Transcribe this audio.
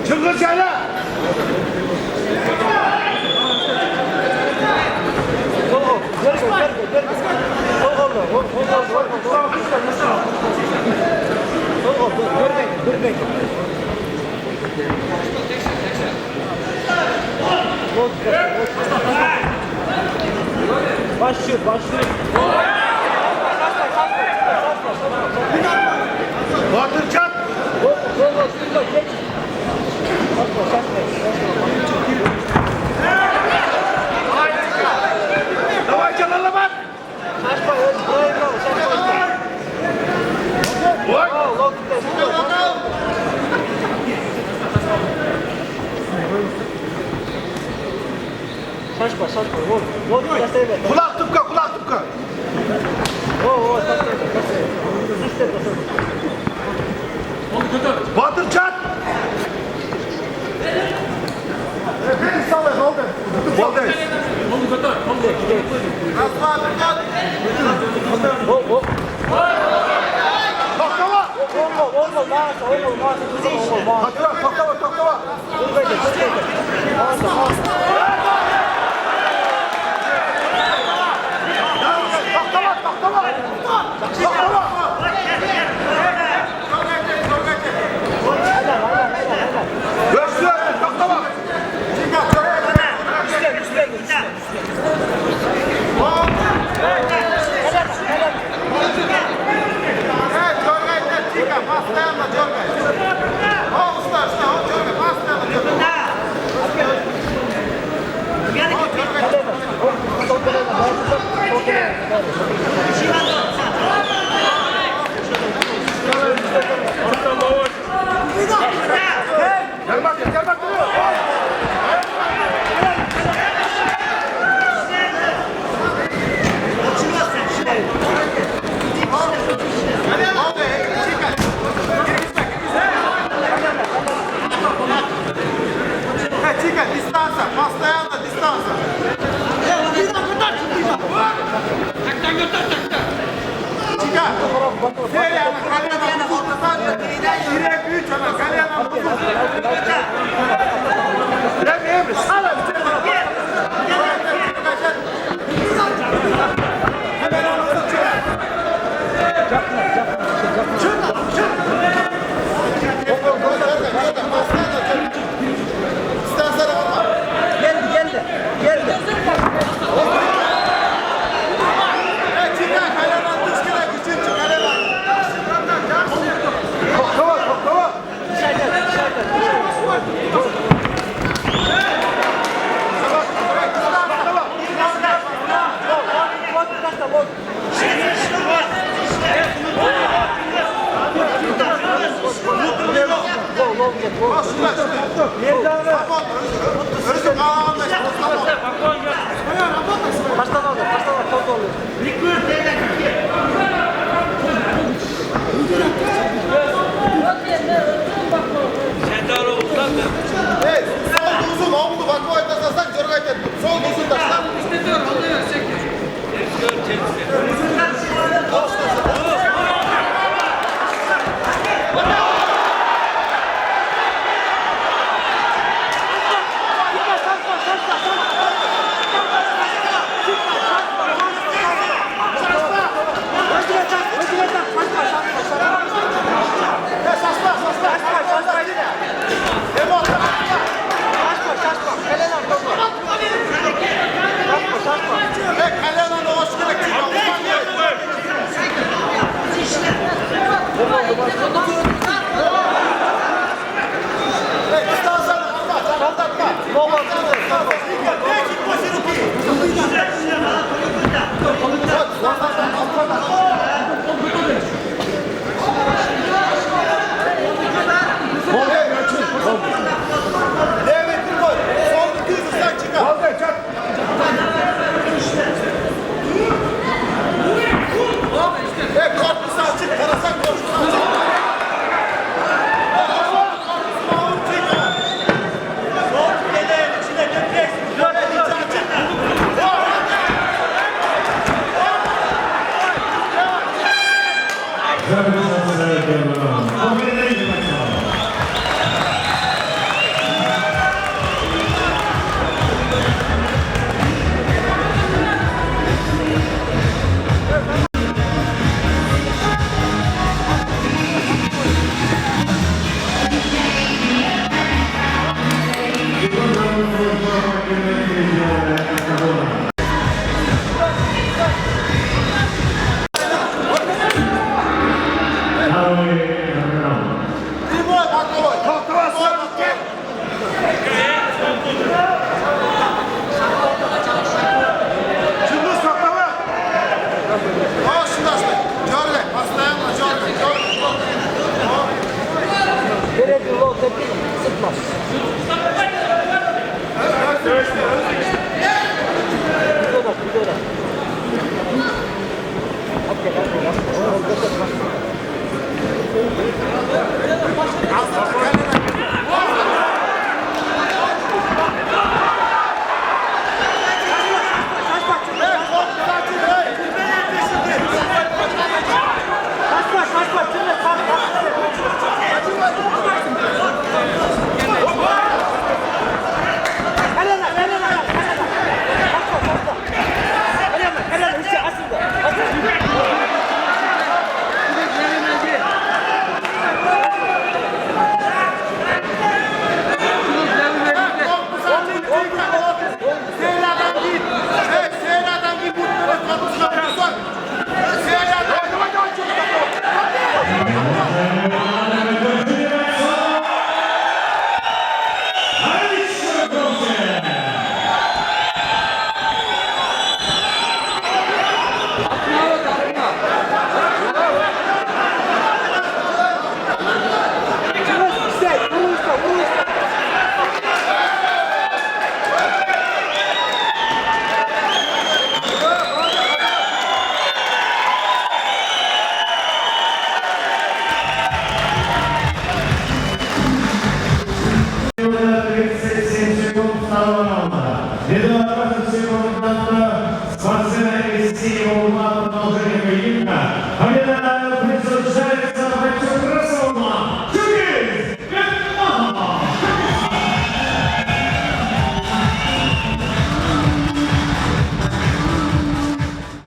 Çıngır söyle. Başlıyor. Batır çat. Geç. Давай, çalala bak. Şaşma, buraya bravo, şaşma. Vur. Şaşma, vur, yasaya ver. Kulak tıpka. Batır çat. Hepiniz sallayın, oldu. Buradayız. Toktava. Toktava. Göster, toktava. Постоянно дергай. Он уставь, что он дергай, постоянно дергай. Gel bak. Тихо, дистанция, постоянно дистанция. Тихо. Серия, колено бузултан. Direkt 3 ana, колено buzultан. Emre, sağla. Geldi. Toktava. Sol uzun, omdu, bakmayı taşlasan, jorgayt et. Sol uzun taşla. Ej, dystansem, aldatma. Nova tutaj. Leci, proszę ruki. Lewy, tylko, sol, ty zostań, czekaj. Vallahi çak. Ej, korpusu açık, karasan korpusu açık. Sol, yeleğin içine dökeceksin. Böyle içi açık. Zaten